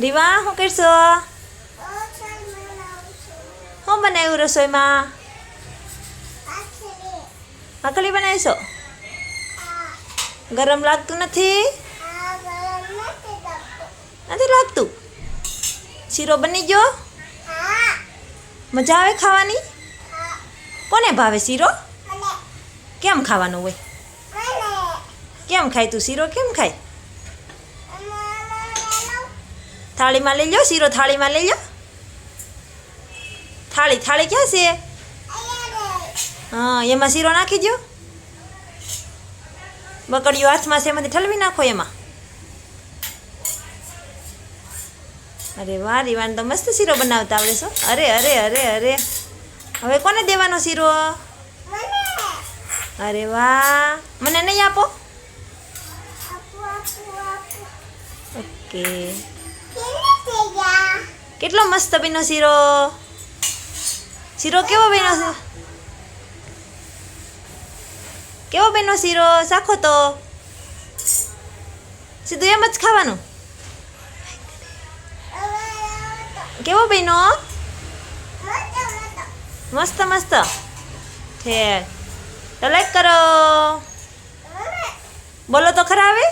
રીવા શું કરશો? શું બનાવ્યું રસોઈમાં? ભાખરી બનાવીશો? ગરમ લાગતું નથી? નથી લાગતું? શીરો બની ગયો? મજા આવે ખાવાની? કોને ભાવે શીરો? કેમ ખાવાનું હોય? કેમ ખાય તું શીરો કેમ ખાય? થાળીમાં લઈ લો શીરો, થાળીમાં લઈ લો. થાળી ક્યાં છે? હા, એમાં શીરો નાખી દો. બકડીઓ હાથમાં છે એમાંથી ઠલવી નાખો એમાં. અરે વાહ, રીવાને તો મસ્ત શીરો બનાવતા આવડે છો. અરે અરે અરે અરે, હવે કોને દેવાનો શીરો? અરે વાહ, મને નહીં આપો? ઓકે. કેટલો મસ્ત બન્યો શીરો. શીરો કેવો બન્યો છે? કેવો બન્યો શીરો? શાખો તો સીધું એમ જ ખાવાનું. કેવો બન્યો? મસ્ત મસ્ત. ઠેર તો લાઈક કરો. બોલો તો ખરા હવે.